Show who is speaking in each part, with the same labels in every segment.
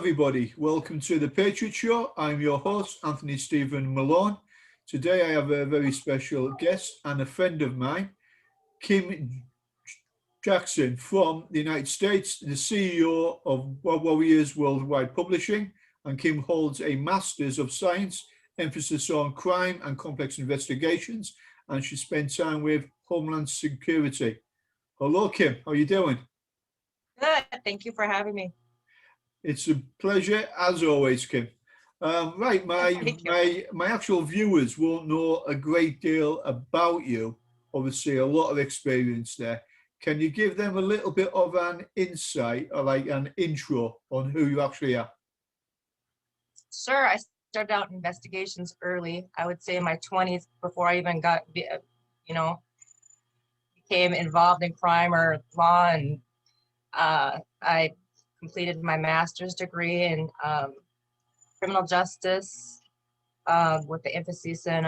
Speaker 1: everybody. Welcome to the Patriot Show. I'm your host, Anthony Stephen Malone. Today I have a very special guest and a friend of mine, Kim Jackson from the United States, the CEO of Warriors Worldwide Publishing. And Kim holds a Master's of Science, emphasis on crime and complex investigations. And she spent time with Homeland Security. Hello, Kim. How are you doing?
Speaker 2: Good. Thank you for having me.
Speaker 1: It's a pleasure, as always, Kim. Right, my actual viewers won't know a great deal about you. Obviously, a lot of experience there. Can you give them a little bit of an insight, or like an intro on who you actually are?
Speaker 2: Sure. I started out in investigations early. I would say in my 20s, before I even became involved in crime or law, and I completed my master's degree in criminal justice with the emphasis in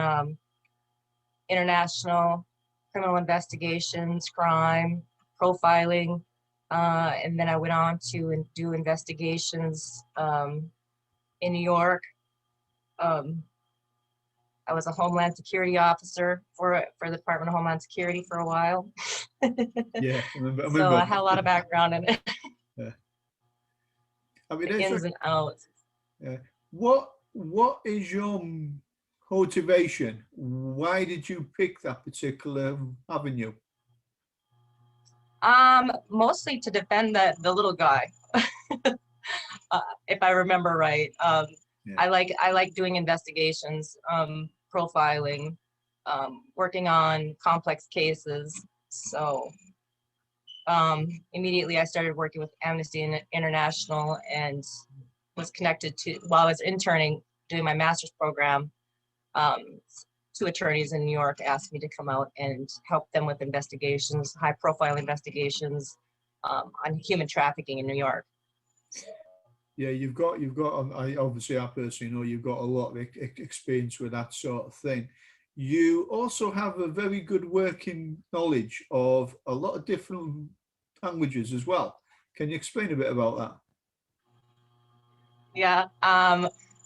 Speaker 2: international criminal investigations, crime, profiling, and then I went on to do investigations in New York. I was a Homeland Security officer for the Department of Homeland Security for a while.
Speaker 1: Yeah, I remember.
Speaker 2: So I had a lot of background in it.
Speaker 1: Yeah. I mean,
Speaker 2: ins and outs.
Speaker 1: Yeah. What is your motivation? Why did you pick that particular avenue?
Speaker 2: Mostly to defend the little guy, if I remember right. Yeah. I like doing investigations, profiling, working on complex cases. So immediately I started working with Amnesty International and was connected to, while I was interning, doing my master's program, two attorneys in New York asked me to come out and help them with investigations, high profile investigations on human trafficking in New York.
Speaker 1: Yeah, you've got. I personally know you've got a lot of experience with that sort of thing. You also have a very good working knowledge of a lot of different languages as well. Can you explain a bit about that?
Speaker 2: Yeah.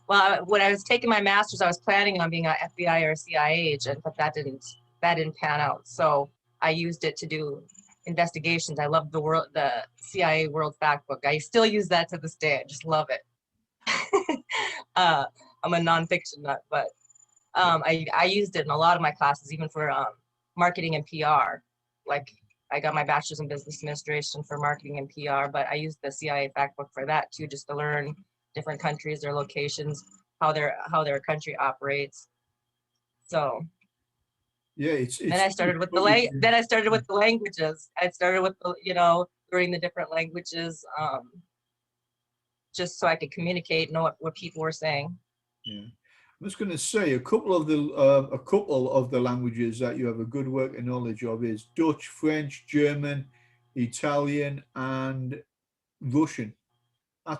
Speaker 2: Well, when I was taking my master's, I was planning on being an FBI or a CIA agent, but that didn't pan out. So I used it to do investigations. I love the CIA World Factbook. I still use that to this day. I just love it. I'm a nonfiction nut, but I used it in a lot of my classes, even for marketing and PR. Like I got my bachelor's in business administration for marketing and PR, but I used the CIA Factbook for that too, just to learn different countries, their locations, how their country operates. So
Speaker 1: yeah,
Speaker 2: then I started with the languages. I started with learning the different languages, just so I could communicate, know what people were saying.
Speaker 1: Yeah, I'm just going to say a couple of the languages that you have a good working knowledge of is Dutch, French, German, Italian, and Russian.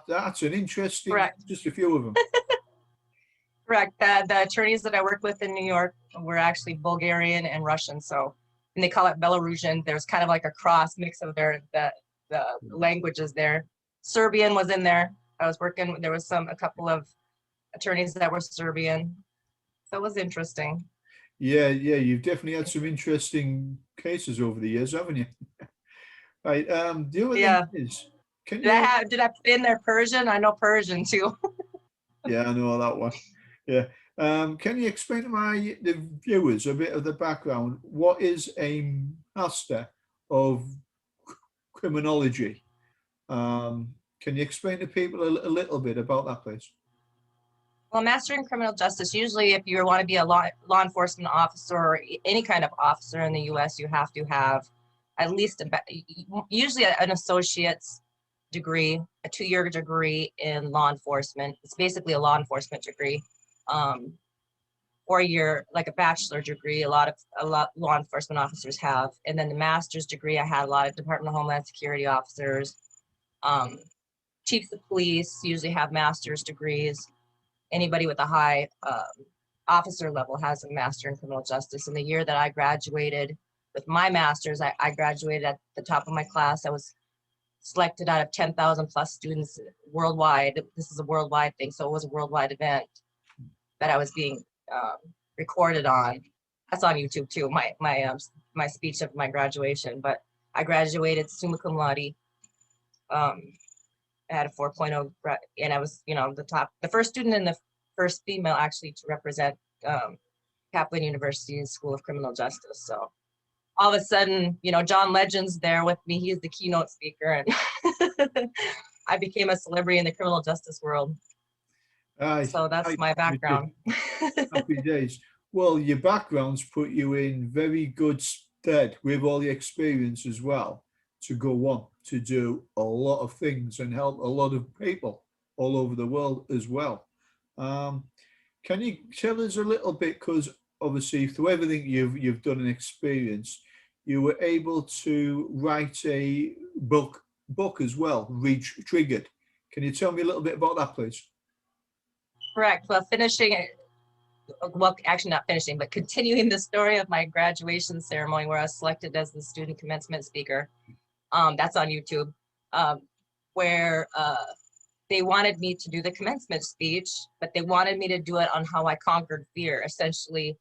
Speaker 1: That's an interesting.
Speaker 2: Correct.
Speaker 1: Just a few of them.
Speaker 2: Correct. The attorneys that I worked with in New York were actually Bulgarian and Russian. So, and they call it Belarusian. There's kind of like a cross mix of the languages there. Serbian was in there. I was working. There was a couple of attorneys that were Serbian. So it was interesting.
Speaker 1: Yeah. You've definitely had some interesting cases over the years, haven't you? Right. The other thing is.
Speaker 2: Did I put in there Persian? I know Persian too.
Speaker 1: Yeah, I know that one. Yeah. Can you explain to the viewers a bit of the background? What is a master of criminology? Can you explain to people a little bit about that, please?
Speaker 2: Well, master in criminal justice, usually if you want to be a law enforcement officer or any kind of officer in the U.S., you have to have at least usually an associate's degree, a 2-year degree in law enforcement. It's basically a law enforcement degree, or a year, like a bachelor degree. A lot law enforcement officers have, and then the master's degree. I had a lot of Department of Homeland Security officers, chiefs of police usually have master's degrees. Anybody with a high officer level has a master in criminal justice. In the year that I graduated with my master's, I graduated at the top of my class. I was selected out of 10,000 plus students worldwide. This is a worldwide thing, so it was a worldwide event that I was being recorded on. That's on YouTube too, my speech of my graduation. But I graduated summa cum laude. I had a 4.0, and I was, the first student and the first female actually to represent Kaplan University's School of Criminal Justice. So all of a sudden, John Legend's there with me. He's the keynote speaker, and I became a celebrity in the criminal justice world. So that's my background.
Speaker 1: Happy days. Well, your background's put you in very good stead with all the experience as well to go on to do a lot of things and help a lot of people all over the world as well. Can you tell us a little bit, because obviously through everything you've done and experienced, you were able to write a book as well, Retriggered. Can you tell me a little bit about that, please?
Speaker 2: Correct. Well, actually not finishing, but continuing the story of my graduation ceremony where I was selected as the student commencement speaker. That's on YouTube, where they wanted me to do the commencement speech, but they wanted me to do it on how I conquered fear. Essentially,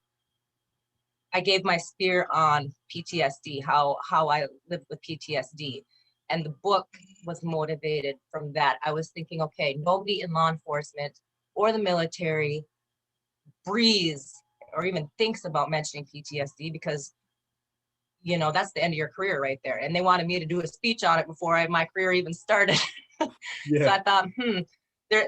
Speaker 2: I gave my spear on PTSD, how I lived with PTSD. And the book was motivated from that. I was thinking, okay, nobody in law enforcement or the military breathes or even thinks about mentioning PTSD because, that's the end of your career right there. And they wanted me to do a speech on it before my career even started.
Speaker 1: Yeah.
Speaker 2: So I thought,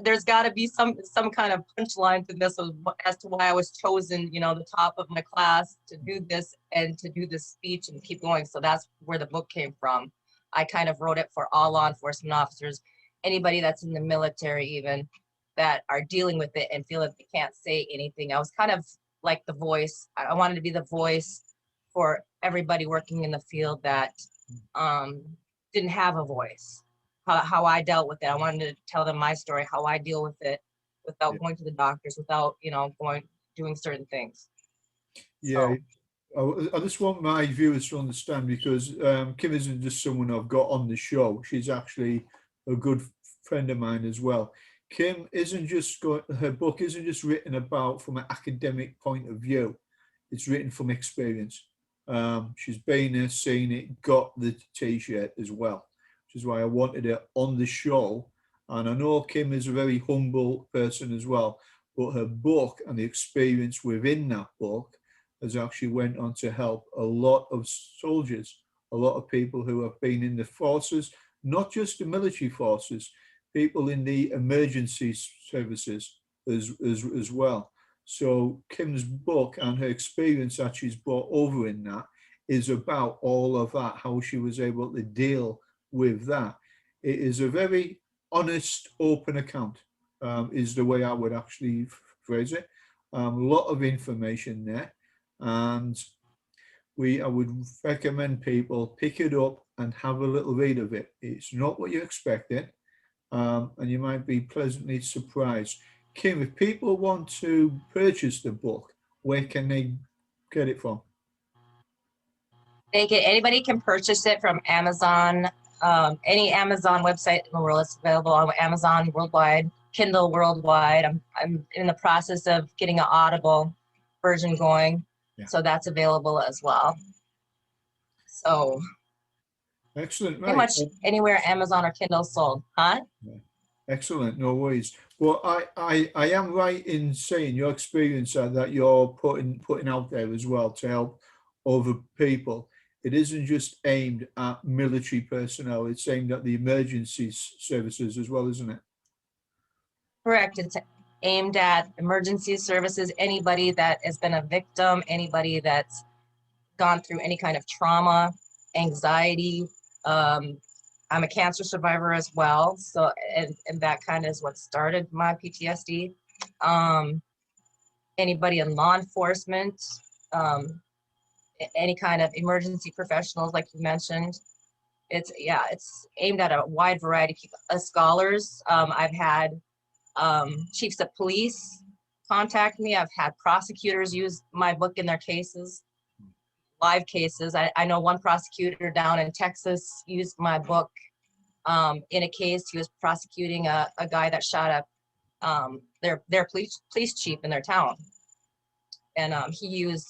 Speaker 2: there's got to be some kind of punchline to this as to why I was chosen, the top of my class to do this and to do this speech and keep going. So that's where the book came from. I kind of wrote it for all law enforcement officers, anybody that's in the military even, that are dealing with it and feel that they can't say anything. I was kind of like the voice. I wanted to be the voice for everybody working in the field that didn't have a voice. How I dealt with it. I wanted to tell them my story, how I deal with it without going to the doctors, without, doing certain things.
Speaker 1: Yeah. So, I just want my viewers to understand, because Kim isn't just someone I've got on the show. She's actually a good friend of mine as well. Kim her book isn't just written about from an academic point of view. It's written from experience. She's been there, seen it, got the t-shirt as well, which is why I wanted her on the show. And I know Kim is a very humble person as well, but her book and the experience within that book has actually went on to help a lot of soldiers, a lot of people who have been in the forces, not just the military forces, people in the emergency services as well. So Kim's book and her experience that she's brought over in that is about all of that, how she was able to deal with that. It is a very honest, open account, is the way I would actually phrase it. A lot of information there, and I would recommend people pick it up and have a little read of it. It's not what you're expecting, and you might be pleasantly surprised. Kim, if people want to purchase the book, where can they get it from?
Speaker 2: Anybody can purchase it from Amazon, any Amazon website in the world. It's available on Amazon worldwide, Kindle worldwide. I'm in the process of getting an Audible version going, so that's available as well. So
Speaker 1: excellent,
Speaker 2: pretty much anywhere Amazon or Kindle sold, huh?
Speaker 1: Yeah. Excellent, no worries. Well, I am right in saying your experience that you're putting out there as well to help other people. It isn't just aimed at military personnel, it's aimed at the emergency services as well, isn't it?
Speaker 2: Correct. It's aimed at emergency services, anybody that has been a victim, anybody that's gone through any kind of trauma, anxiety. I'm a cancer survivor as well. So, and that kind of is what started my PTSD. Anybody in law enforcement, any kind of emergency professionals, like you mentioned. It's aimed at a wide variety of scholars. I've had chiefs of police contact me. I've had prosecutors use my book in their cases, live cases. I know one prosecutor down in Texas used my book in a case. He was prosecuting a guy that shot up their police chief in their town. And he used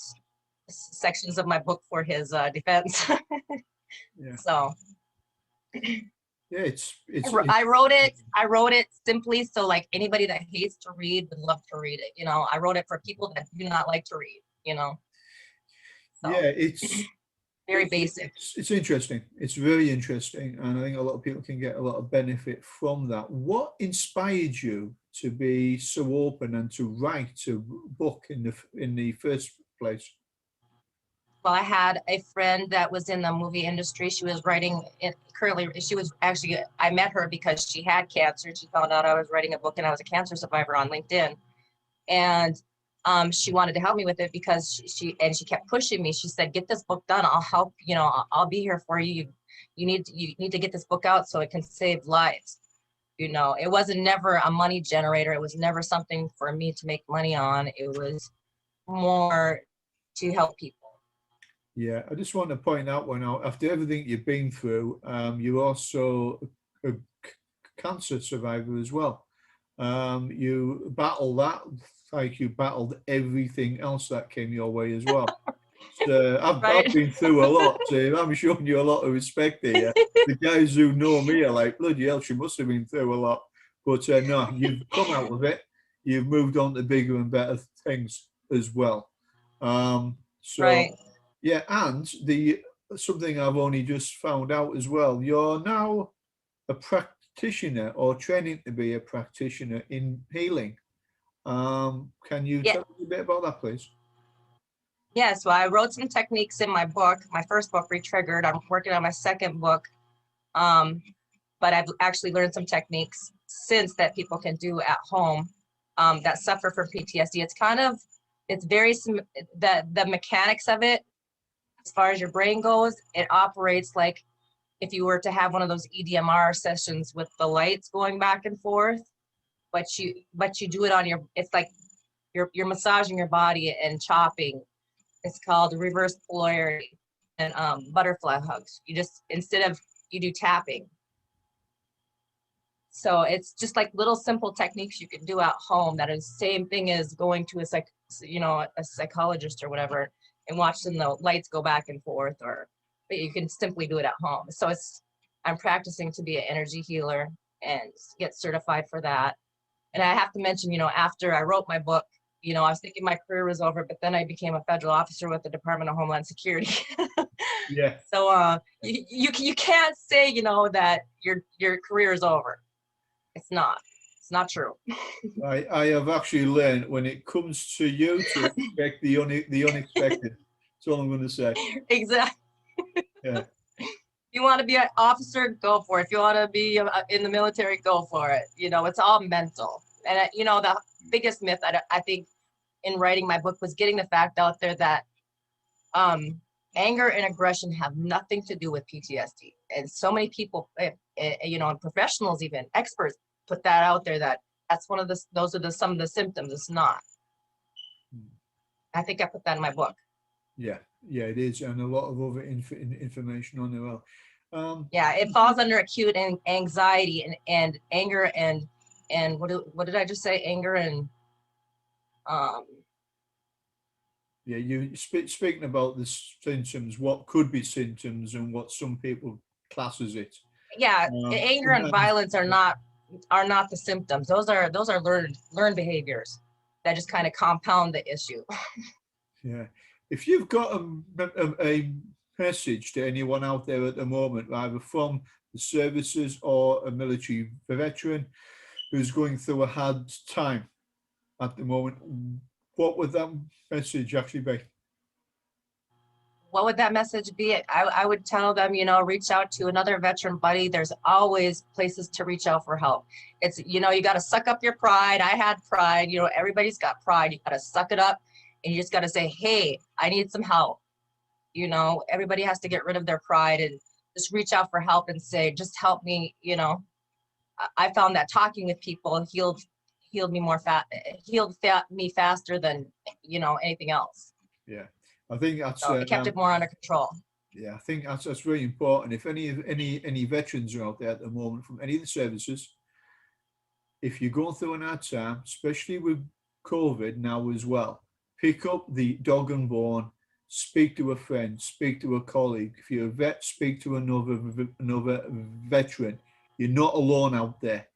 Speaker 2: sections of my book for his defense.
Speaker 1: Yeah.
Speaker 2: So
Speaker 1: Yeah,
Speaker 2: I wrote it simply so like anybody that hates to read would love to read it. You know, I wrote it for people that do not like to read, you know. So,
Speaker 1: yeah, it's
Speaker 2: very basic.
Speaker 1: It's interesting. It's very interesting, and I think a lot of people can get a lot of benefit from that. What inspired you to be so open and to write a book in the first place?
Speaker 2: Well, I had a friend that was in the movie industry. She was writing it currently. She was actually, I met her because she had cancer. She found out I was writing a book and I was a cancer survivor on LinkedIn. And she wanted to help me with it because she kept pushing me. She said, get this book done. I'll help, you know, I'll be here for you. You need to get this book out so it can save lives. You know, it wasn't never a money generator. It was never something for me to make money on. It was more to help people.
Speaker 1: Yeah, I just want to point out after everything you've been through, you're also a cancer survivor as well. You battled that like you battled everything else that came your way as well. So I've been through a lot, so I'm showing you a lot of respect here. The guys who know me are like, bloody hell, she must have been through a lot. But no, you've come out of it. You've moved on to bigger and better things as well.
Speaker 2: Right.
Speaker 1: Yeah, and something I've only just found out as well, you're now a practitioner or training to be a practitioner in healing. Can you tell me a bit about that, please?
Speaker 2: Yeah, so I wrote some techniques in my book, my first book, Retriggered. I'm working on my second book, but I've actually learned some techniques since that people can do at home that suffer from PTSD. It's very, the mechanics of it, as far as your brain goes, it operates like if you were to have one of those EDMR sessions with the lights going back and forth, but you do it on it's like you're massaging your body and chopping. It's called reverse polarity and butterfly hugs. You do tapping. So it's just like little simple techniques you can do at home that is the same thing as going to a psychologist or whatever and watching the lights go back and forth, but you can simply do it at home. So I'm practicing to be an energy healer and get certified for that. And I have to mention, after I wrote my book, I was thinking my career was over, but then I became a federal officer with the Department of Homeland Security.
Speaker 1: Yeah.
Speaker 2: So you can't say, that your career is over. It's not true.
Speaker 1: I have actually learned when it comes to you to expect the unexpected. That's all I'm going to say.
Speaker 2: Exactly.
Speaker 1: Yeah.
Speaker 2: If you want to be an officer, go for it. If you want to be in the military, go for it. It's all mental. And the biggest myth I think in writing my book was getting the fact out there that anger and aggression have nothing to do with PTSD. And so many people, and professionals, even experts, put that out there that that's those are some of the symptoms. It's not. I think I put that in my book.
Speaker 1: Yeah, it is, and a lot of other information on there. Well,
Speaker 2: yeah, it falls under acute anxiety and anger and what did I just say? Anger and
Speaker 1: yeah, you speaking about the symptoms, what could be symptoms and what some people classes it.
Speaker 2: Yeah, anger and violence are not the symptoms. Those are learned behaviors that just kind of compound the issue.
Speaker 1: Yeah, if you've got a message to anyone out there at the moment, either from the services or a military veteran who's going through a hard time at the moment, what would that message actually be?
Speaker 2: What would that message be? I would tell them, reach out to another veteran buddy. There's always places to reach out for help. It's, you got to suck up your pride. I had pride, everybody's got pride. You got to suck it up and you just got to say, hey, I need some help. Everybody has to get rid of their pride and just reach out for help and say, just help me. I found that talking with people healed me faster than, anything else.
Speaker 1: Yeah. I think that's
Speaker 2: so it kept it more under control.
Speaker 1: Yeah, I think that's really important. If any veterans are out there at the moment from any of the services, if you're going through an hard time, especially with COVID now as well, pick up the dog and bone, speak to a friend, speak to a colleague. If you're a vet, speak to another veteran. You're not alone out there.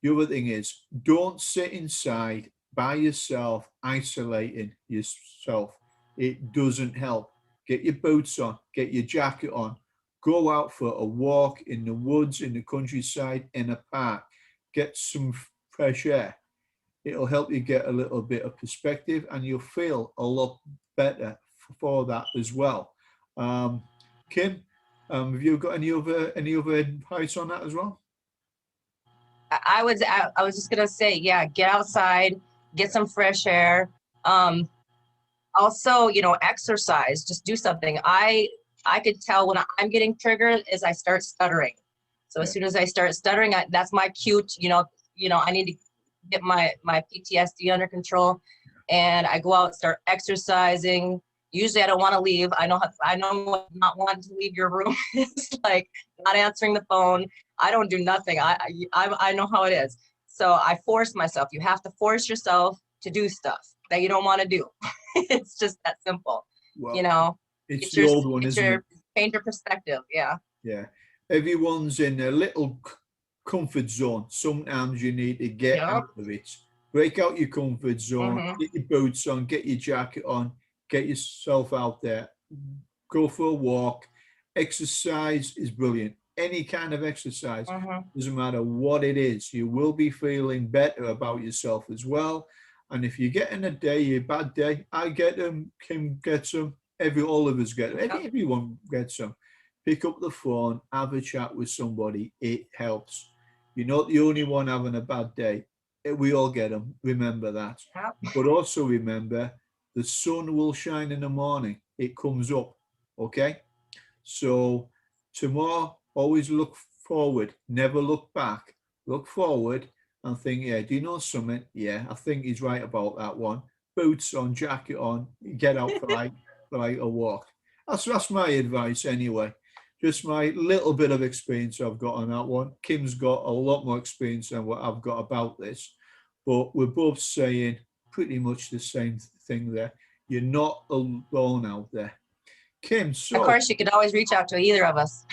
Speaker 1: The other thing is, don't sit inside by yourself, isolating yourself. It doesn't help. Get your boots on, get your jacket on, go out for a walk in the woods, in the countryside, in a park, get some fresh air. It'll help you get a little bit of perspective and you'll feel a lot better for that as well. Um, Kim, have you got any other advice on that as well?
Speaker 2: I was just gonna say, yeah, get outside, get some fresh air. Also, exercise, just do something. I could tell when I'm getting triggered is I start stuttering. So as soon as I start stuttering, that's my cue to, I need to get my PTSD under control, and I go out and start exercising. Usually I don't want to leave. I know what not wanting to leave your room is like, not answering the phone. I don't do nothing. I know how it is. So I force myself. You have to force yourself to do stuff that you don't want to do. It's just that simple.
Speaker 1: Well, it's the old one, isn't it?
Speaker 2: Change your perspective. Yeah.
Speaker 1: Yeah. Everyone's in a little comfort zone. Sometimes you need to get out of it. Break out your comfort zone, get your boots on, get your jacket on, get yourself out there, go for a walk. Exercise is brilliant. Any kind of exercise, doesn't matter what it is, you will be feeling better about yourself as well. And if you're getting a bad day, I get them, Kim gets them, all of us get them, everyone gets them. Pick up the phone, have a chat with somebody. It helps. You're not the only one having a bad day. We all get them. Remember that. But also remember, the sun will shine in the morning. It comes up. Okay? So tomorrow, always look forward. Never look back. Look forward and think, yeah, do you know something? Yeah, I think he's right about that one. Boots on, jacket on, get out for a walk. That's my advice anyway. Just my little bit of experience I've got on that one. Kim's got a lot more experience than what I've got about this, but we're both saying pretty much the same thing there. You're not alone out there. Kim, so...
Speaker 2: Of course, you could always reach out to either of us.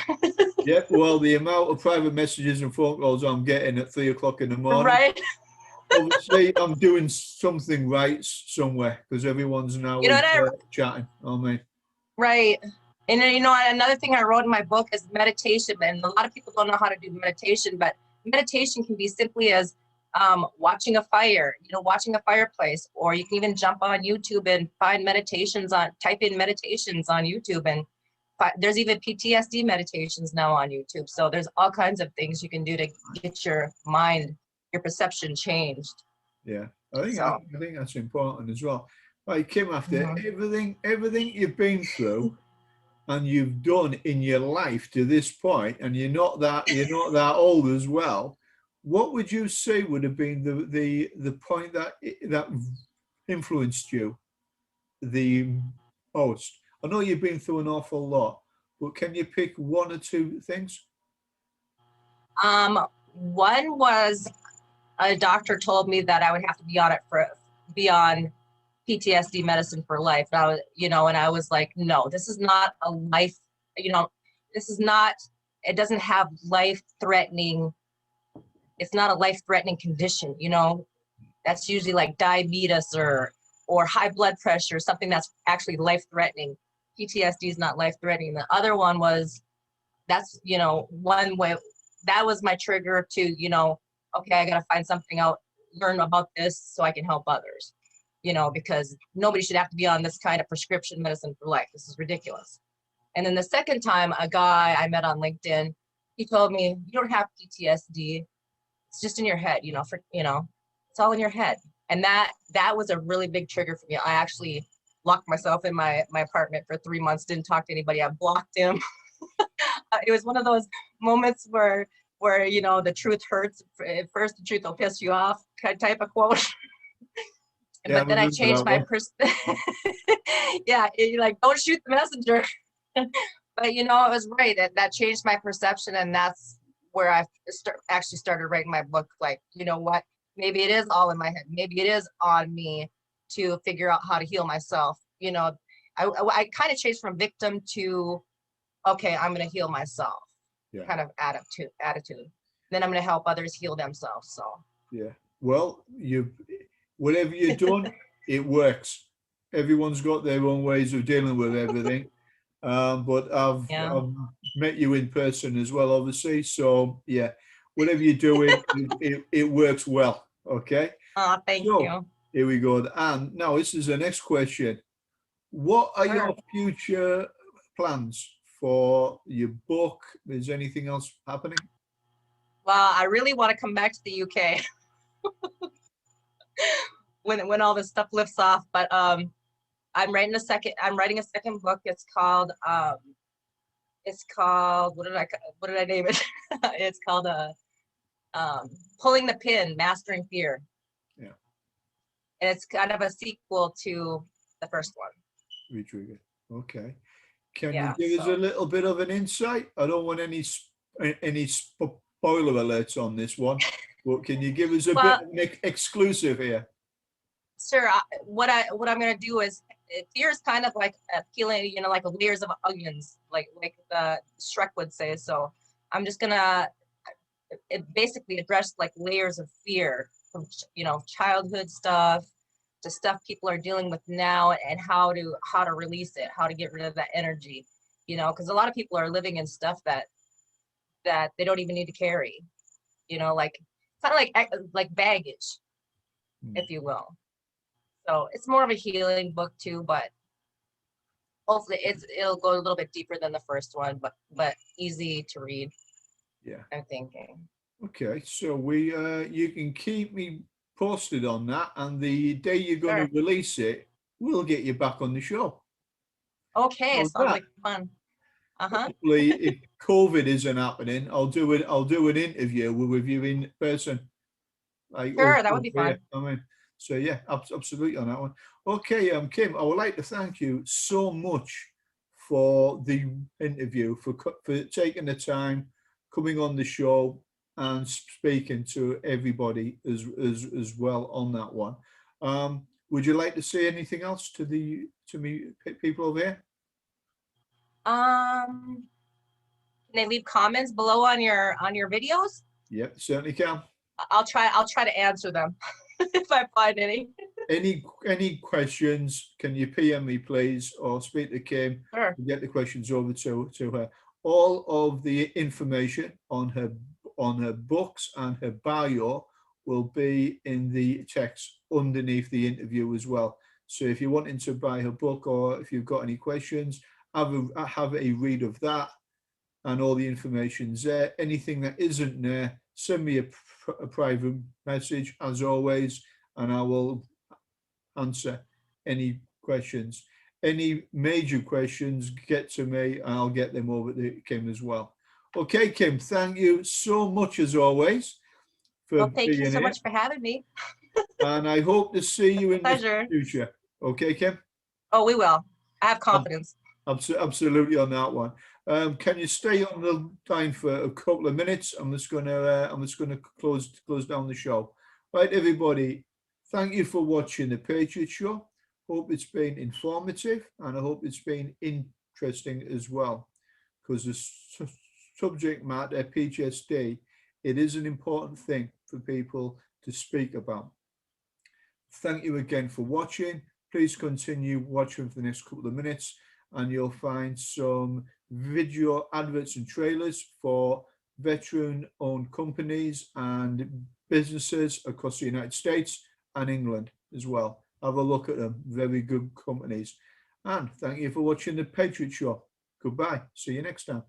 Speaker 1: Yeah, well, the amount of private messages and phone calls I'm getting at 3 o'clock in the morning.
Speaker 2: Right.
Speaker 1: Obviously, I'm doing something right somewhere because everyone's now chatting on me.
Speaker 2: Right. And another thing I wrote in my book is meditation. And a lot of people don't know how to do meditation, but meditation can be simply as watching a fire, watching a fireplace, or you can even jump on YouTube and find type in meditations on YouTube, and there's even PTSD meditations now on YouTube. So there's all kinds of things you can do to get your mind, your perception changed.
Speaker 1: Yeah, I think that's important as well. Like Kim, after everything you've been through and you've done in your life to this point, and you're not that old as well, what would you say would have been the point that influenced you the most? I know you've been through an awful lot, but can you pick one or two things?
Speaker 2: One was a doctor told me that I would have to be on PTSD medicine for life. And I was like, no, this is not a life, it doesn't have life-threatening, it's not a life-threatening condition, that's usually like diabetes or high blood pressure, something that's actually life-threatening. PTSD is not life-threatening. The other one was, that's, one way, that was my trigger to, okay, I got to find something out, learn about this so I can help others, because nobody should have to be on this kind of prescription medicine for life. This is ridiculous. And then the second time, a guy I met on LinkedIn, he told me, you don't have PTSD. It's just in your head, it's all in your head. And that was a really big trigger for me. I actually locked myself in my apartment for 3 months, didn't talk to anybody. I blocked him. It was one of those moments where the truth hurts. At first, the truth will piss you off, type of quote. But then I changed my perspective. Yeah, you're like, don't shoot the messenger. But it was right. That changed my perception, and that's where I actually started writing my book. Like, you know what? Maybe it is all in my head. Maybe it is on me to figure out how to heal myself. I kind of changed from victim to, okay, I'm going to heal myself.
Speaker 1: Yeah.
Speaker 2: Kind of attitude. Then I'm going to help others heal themselves. So.
Speaker 1: Yeah. Well, whatever you've done, it works. Everyone's got their own ways of dealing with everything. But I've met you in person as well, obviously. So yeah, whatever you're doing, it works well. Okay.
Speaker 2: Oh, thank you.
Speaker 1: Here we go. And now this is the next question. What are your future plans for your book? Is anything else happening?
Speaker 2: Well, I really want to come back to the UK when all this stuff lifts off. But I'm writing a second book. It's called what did I name it? It's called Pulling the Pin, Mastering Fear.
Speaker 1: Yeah.
Speaker 2: And it's kind of a sequel to the first one.
Speaker 1: Retriggered. Okay. Can you give us a little bit of an insight? I don't want any spoiler alerts on this one, but can you give us a bit of an exclusive here?
Speaker 2: Sure. What I'm going to do is, fear is kind of like peeling, like layers of onions, like the Shrek would say. So I'm just going to basically address like layers of fear from, childhood stuff to stuff people are dealing with now, and how to release it, how to get rid of that energy, because a lot of people are living in stuff that they don't even need to carry, like kind of like baggage, if you will. So it's more of a healing book too, but hopefully it'll go a little bit deeper than the first one, but easy to read.
Speaker 1: Yeah,
Speaker 2: I'm thinking.
Speaker 1: Okay, so you can keep me posted on that, and the day you're going to release it, we'll get you back on the show.
Speaker 2: Okay, sounds like fun.
Speaker 1: Hopefully, if COVID isn't happening, I'll do an interview with you in person.
Speaker 2: Sure, that would be fun.
Speaker 1: So yeah, absolutely on that one. Okay, Kim, I would like to thank you so much for the interview, for taking the time, coming on the show, and speaking to everybody as well on that one. Would you like to say anything else to me people over here?
Speaker 2: Can they leave comments below on your videos?
Speaker 1: Yep, certainly can.
Speaker 2: I'll try to answer them if I find any.
Speaker 1: Any questions, can you PM me please, or speak to Kim?
Speaker 2: Sure.
Speaker 1: Get the questions over to her. All of the information on her books and her bio will be in the text underneath the interview as well. So if you're wanting to buy her book, or if you've got any questions, have a read of that, and all the information's there. Anything that isn't there, send me a private message as always, and I will answer any questions. Any major questions, get to me and I'll get them over to Kim as well. Okay, Kim, thank you so much as always for
Speaker 2: thank you so much for having me.
Speaker 1: And I hope to see you in the future. Okay, Kim?
Speaker 2: Oh, we will. I have confidence.
Speaker 1: Absolutely on that one. Can you stay on the line for a couple of minutes? I'm just gonna close down the show. Right, everybody. Thank you for watching the Patriot Show. Hope it's been informative, and I hope it's been interesting as well, because the subject matter, PTSD, it is an important thing for people to speak about. Thank you again for watching. Please continue watching for the next couple of minutes, and you'll find some video adverts and trailers for veteran-owned companies and businesses across the United States and England as well. Have a look at them. Very good companies. And thank you for watching the Patriot Show. Goodbye. See you next time.